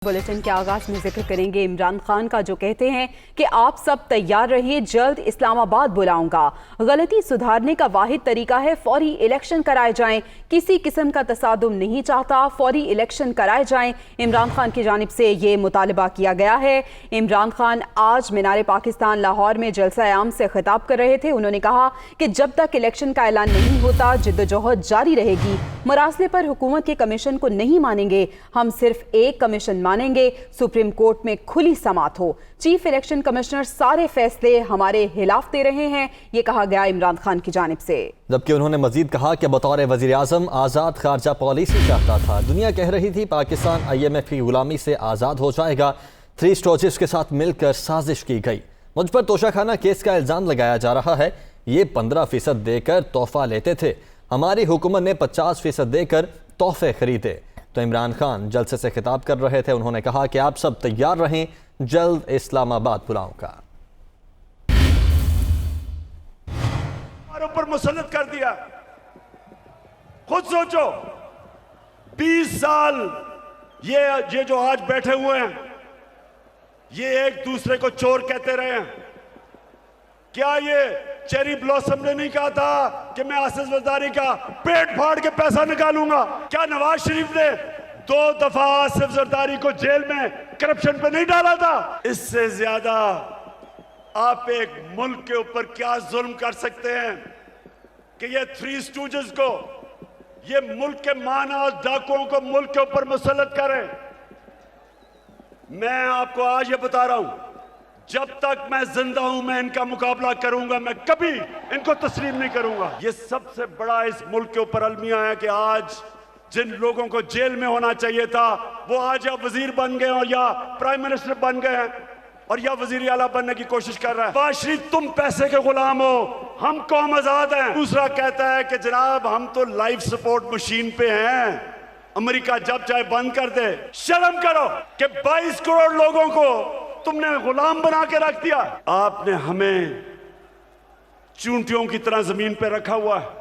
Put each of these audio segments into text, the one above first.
Bulletin के आगाज में जिक्र करेंगे इमरान खान का, जो कहते हैं कि आप सब तैयार रहिए, जल्द इस्लामाबाद बुलाऊंगा। गलती सुधारने का वाहिद तरीका है फौरी इलेक्शन कराए जाएं। किसी किस्म का तसादुम नहीं चाहता, फौरी इलेक्शन कराए जाएं। इमरान खान की जानिब से ये मुतालबा किया गया है। इमरान खान आज मीनार पाकिस्तान लाहौर में जलसा आम से खिताब कर रहे थे। उन्होंने कहा कि जब तक इलेक्शन का ऐलान नहीं होता जिद्दोजहद जारी रहेगी। मरासले पर हुकूमत के कमीशन को नहीं मानेंगे, हम सिर्फ एक कमीशन मानेंगे। सुप्रीम कोर्ट में खुली समाअत हो। चीफ इलेक्शन कमिश्नर सारे फैसले हमारे खिलाफ दे रहे हैं, ये कहा गया इमरान खान की जानिब से। जबकि उन्होंने मजीद कहा कि बतौर वज़ीर आज़म आज़ाद खारजा पॉलिसी चाहता था। दुनिया कह रही थी पाकिस्तान IMF की गुलामी से आज़ाद हो जाएगा। 3 स्टोरेज के साथ मिलकर साजिश की गई। मुझ पर तोशाखाना केस का इल्ज़ाम लगाया जा रहा है। ये 15% देकर तोहफा लेते थे, हमारी हुकूमत ने 50% देकर तोहफे खरीदे। तो इमरान खान जलसे से खिताब कर रहे थे। उन्होंने कहा कि आप सब तैयार रहें, जल्द इस्लामाबाद बुलाऊंगा। ऊपर मुसल्लत कर दिया। खुद सोचो, 20 साल ये जो आज बैठे हुए हैं, ये एक दूसरे को चोर कहते रहे हैं। क्या ये चेरी ब्लॉसम ने नहीं कहा था कि मैं आसिफ जरदारी का पेट फाड़ के पैसा निकालूंगा? क्या नवाज शरीफ ने 2 दफा आसिफ जरदारी को जेल में करप्शन पे नहीं डाला था? इससे ज्यादा आप एक मुल्क के ऊपर क्या जुल्म कर सकते हैं कि ये 3 स्टूजेस को, ये मुल्क के माना और डाकुओं को मुल्क के ऊपर मुसल्लत करें। मैं आपको आज ये बता रहा हूं, जब तक मैं जिंदा हूं मैं इनका मुकाबला करूंगा, मैं कभी इनको तस्लीम नहीं करूंगा। ये सबसे बड़ा इस मुल्क के ऊपर अलमिया है कि आज जिन लोगों को जेल में होना चाहिए था वो आज या वजीर बन गए और या प्राइम मिनिस्टर बन गए हैं और या वजीर आला बनने की कोशिश कर रहा है। नवाज शरीफ तुम पैसे के गुलाम हो, हम कौम आजाद हैं। दूसरा कहता है कि जनाब हम तो लाइफ सपोर्ट मशीन पे हैं, अमेरिका जब चाहे बंद कर दे। शर्म करो कि 22 करोड़ लोगों को तुमने गुलाम बना के रख दिया। आपने हमें चूंटियों की तरह जमीन पे रखा हुआ है।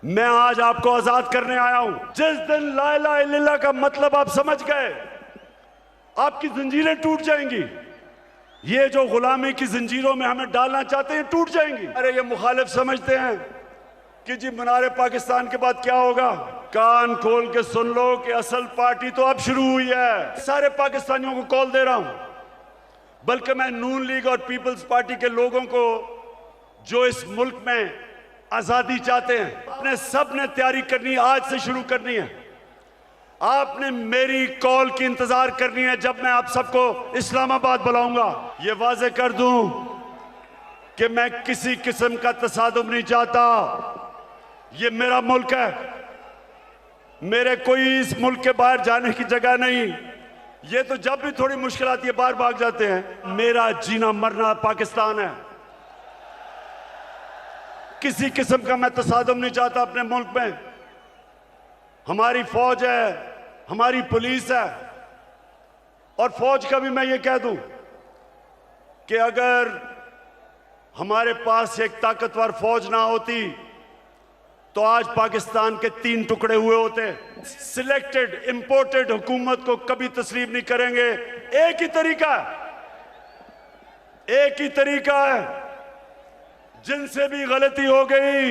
मैं आज आपको आजाद करने आया हूं। जिस दिन ला इलाहा इल्लल्लाह का मतलब आप समझ गए, आपकी जंजीरें टूट जाएंगी। ये जो गुलामी की जंजीरों में हमें डालना चाहते हैं टूट जाएंगी। अरे ये मुखालिफ समझते हैं कि जी मीनार पाकिस्तान के बाद क्या होगा। कान खोल के सुन लो कि असल पार्टी तो अब शुरू हुई है। सारे पाकिस्तानियों को कॉल दे रहा हूं, बल्कि मैं नून लीग और पीपल्स पार्टी के लोगों को जो इस मुल्क में आजादी चाहते हैं, आपने सब ने तैयारी करनी, आज से शुरू करनी है। आपने मेरी कॉल की इंतजार करनी है जब मैं आप सबको इस्लामाबाद बुलाऊंगा। ये वाजे कर दूं कि मैं किसी किस्म का तसादुम नहीं चाहता। ये मेरा मुल्क है, मेरे कोई इस मुल्क के बाहर जाने की जगह नहीं। ये तो जब भी थोड़ी मुश्किल आती है बाहर भाग जाते हैं। मेरा जीना मरना पाकिस्तान है। किसी किस्म का मैं तसादुम नहीं चाहता अपने मुल्क में। हमारी फौज है, हमारी पुलिस है, और फौज का भी मैं ये कह दूं कि अगर हमारे पास एक ताकतवर फौज ना होती तो आज पाकिस्तान के 3 टुकड़े हुए होते। सिलेक्टेड इंपोर्टेड हुकूमत को कभी तस्लीम नहीं करेंगे। एक ही तरीका है, जिनसे भी गलती हो गई,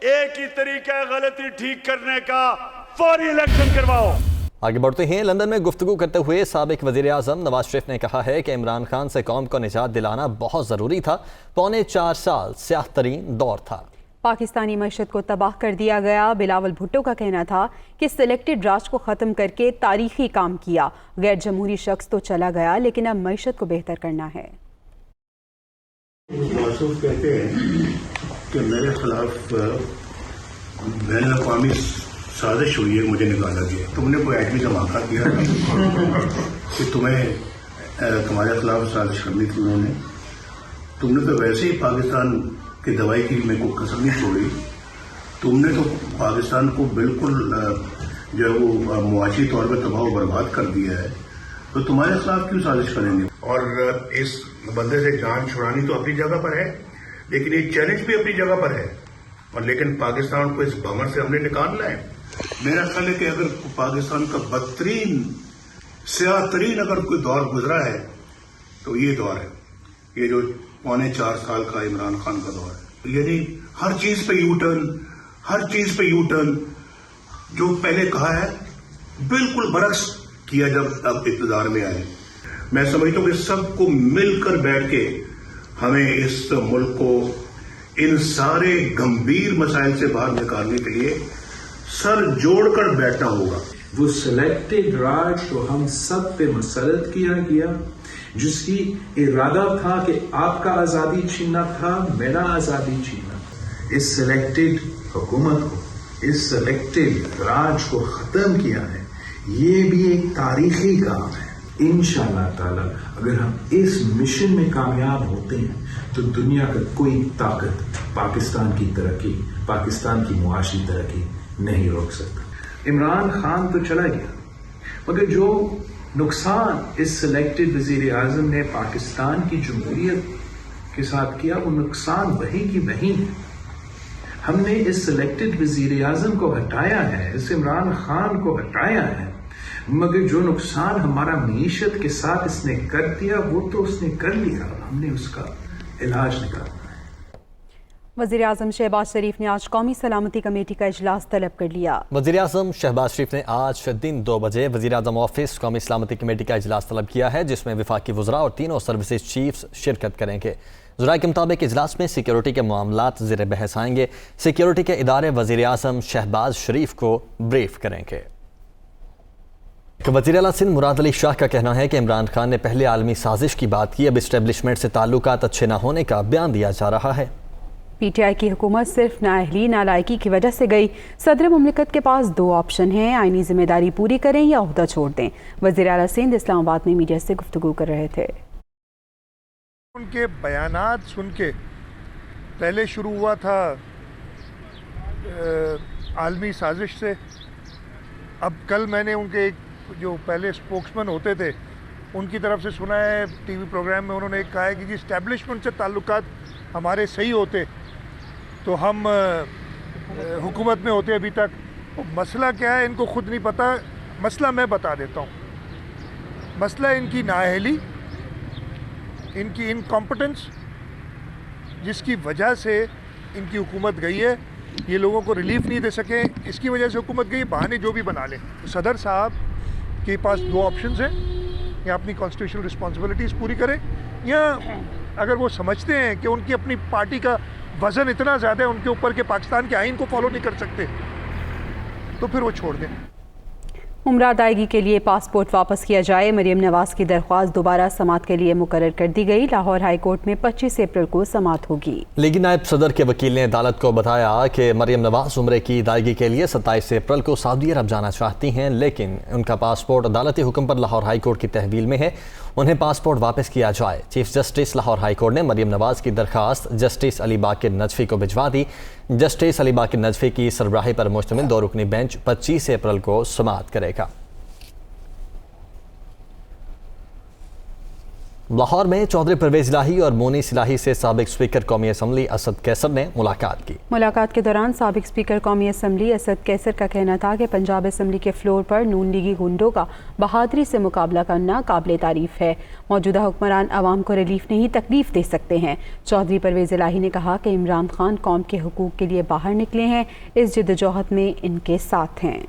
एक ही तरीका है गलती ठीक करने का, फौरी इलेक्शन करवाओ। आगे बढ़ते हैं। लंदन में गुफ्तगू करते हुए साबिक वज़ीर आज़म नवाज शरीफ ने कहा है कि इमरान खान से कौम को निजात दिलाना बहुत ज़रूरी था। 4.25 साल स्याह तरीन दौर था। पाकिस्तानी मईशत को तबाह कर दिया गया। बिलावल भुट्टो का कहना था कि सिलेक्टेड राज को ख़त्म करके तारीखी काम किया। गैर जमहूरी शख्स तो चला गया, लेकिन अब मईशत को बेहतर करना है। कहते हैं कि मेरे खिलाफ बैन अक़वामी साजिश हुई है, मुझे निकाला गया। तुमने कोई एटमी धमाका किया कि तुम्हारे खिलाफ साजिश करनी थी उन्होंने। तुमने तो वैसे ही पाकिस्तान की दवाई की मेरे को कसर नहीं छोड़ी। तुमने तो पाकिस्तान को बिल्कुल जो है वो मुआशी तौर पर तबाह बर्बाद कर दिया है। तो तुम्हारे खिलाफ क्यों साजिश करेंगे? और इस बंदे से जान छुड़ानी तो अपनी जगह पर है, लेकिन ये चैलेंज भी अपनी जगह पर है। और लेकिन पाकिस्तान को इस भंवर से हमने निकालना है। मेरा ख्याल है कि अगर पाकिस्तान का बदतरीन स्याह तरीन अगर कोई दौर गुजरा है तो ये दौर है, ये जो 4.25 साल का इमरान खान का दौर है। यानी हर चीज पे यू टर्न, जो पहले कहा है बिल्कुल बरक्स किया जब अब इक़्तिदार में आए। मैं समझता हूँ कि सबको मिलकर बैठ के हमें इस मुल्क को इन सारे गंभीर मसाइल से बाहर निकालने के लिए सर जोड़कर बैठना होगा। वो सिलेक्टेड राज जो हम सब पे मुसल्लत किया गया, जिसकी इरादा था कि आपका आजादी छीनना था, मेरा आजादी छीनना, इस सिलेक्टेड हुकूमत को, इस सिलेक्टेड राज को खत्म किया है। ये भी एक तारीखी काम है। इंशाअल्लाह ताला अगर हम इस मिशन में कामयाब होते हैं तो दुनिया का कोई ताकत पाकिस्तान की तरक्की, पाकिस्तान की मुआशी तरक्की नहीं रोक सकता। इमरान खान तो चला गया, मगर जो नुकसान इस सिलेक्टेड वजीर आजम ने पाकिस्तान की जमहूरियत के साथ किया, वो नुकसान वही की वही है। हमने इस सिलेक्टेड वजीर आजम को हटाया है, इस इमरान खान को हटाया है, मगर जो नुकसान हमारा मीशत के साथ इसने कर दिया वो तो उसने कर लिया, हमने उसका इलाज निकालना है। वज़ीर आज़म शहबाज शरीफ ने आज कौमी सलामती कमेटी का इजलास तलब कर लिया। वज़ीर आज़म शहबाज शरीफ ने आज दिन 2 बजे वज़ीर आज़म ऑफिस कौमी सलामती कमेटी का इजलास तलब किया है, जिसमें वफाकी वज़रा और तीनों सर्विसेज चीफ्स शिरकत करेंगे। ज़रा के मुताबिक इजलास में सिक्योरिटी के मामलात ज़ेर बहस आएंगे। सिक्योरिटी के इदारे वज़ीर आज़म शहबाज शरीफ को ब्रीफ करेंगे। वज़ीर आला सिंध मुराद अली शाह का कहना है कि इमरान खान ने पहले आलमी साजिश की बात की, अब इस्टेब्लिशमेंट से ताल्लुकात अच्छे न होने का बयान दिया जा रहा है। PTI की हुकूमत सिर्फ नाअहली नालायकी की वजह से गई। सदर मुमलिकत के पास 2 ऑप्शन हैं, आईनी जिम्मेदारी पूरी करें या ओहदा छोड़ दें। वज़ीर आला सिंध इस्लामाबाद में मीडिया से गुफ्तगू कर रहे थे। उनके बयानात सुन के पहले शुरू हुआ था आलमी साजिश से, अब कल मैंने उनके जो पहले स्पोक्समैन होते थे उनकी तरफ से सुना है टीवी प्रोग्राम में, उन्होंने कहा है कि इस्टेब्लिशमेंट से ताल्लुकात हमारे सही होते तो हम हुकूमत में होते अभी तक। मसला क्या है इनको खुद नहीं पता। मसला मैं बता देता हूँ। मसला इनकी नाअहली, इनकी इनकॉम्पिटेंस, जिसकी वजह से इनकी हुकूमत गई है। ये लोगों को रिलीफ नहीं दे सके, इसकी वजह से हुकूमत गई। बहाने जो भी बना लें। सदर साहब के पास 2 ऑप्शंस हैं, या अपनी कॉन्स्टिट्यूशनल रिस्पॉन्सिबिलिटीज़ पूरी करें, या अगर वो समझते हैं कि उनकी अपनी पार्टी का वज़न इतना ज़्यादा है उनके ऊपर कि पाकिस्तान के आइन को फॉलो नहीं कर सकते, तो फिर वो छोड़ दें। उम्र अदायगी के लिए पासपोर्ट वापस किया जाए। मरीम नवाज की दरख्वास्त दोबारा समाअत के लिए मुकर्रर कर दी गई। लाहौर हाई कोर्ट में 25 अप्रैल को समाअत होगी। लीगी नायब सदर के वकील ने अदालत को बताया कि मरीम नवाज उम्र की अदायगी के लिए 27 अप्रैल को सऊदी अरब जाना चाहती हैं, लेकिन उनका पासपोर्ट अदालती हुक्म पर लाहौर हाई कोर्ट की तहवील में है। उन्हें पासपोर्ट वापस किया जाए। Chief justice Lahore high court ने मरीम नवाज की दरखास्त जस्टिस अली बाकिर नजफी को भिजवा दी। जस्टिस अली बाकिर नजफी की सरबराही पर मुश्तमिल 2 रुकनी बेंच 25 अप्रैल को समाअत करेगा। लाहौर में चौधरी परवेज इलाही और मोनीस इलाही से साबिक स्पीकर कौमी असम्बली असद कैसर ने मुलाकात की। मुलाकात के दौरान साबिक स्पीकर कौमी असम्बली असद कैसर का कहना था कि पंजाब असम्बली के फ्लोर पर नून लीगी गुंडों का बहादुरी से मुकाबला करना काबिल तारीफ है। मौजूदा हुक्मरान आवाम को रिलीफ नहीं तकलीफ दे सकते हैं। चौधरी परवेज इलाही ने कहा कि इमरान खान कौम के हुकूक के लिए बाहर निकले हैं, इस जिद्दोजहद में इनके साथ हैं।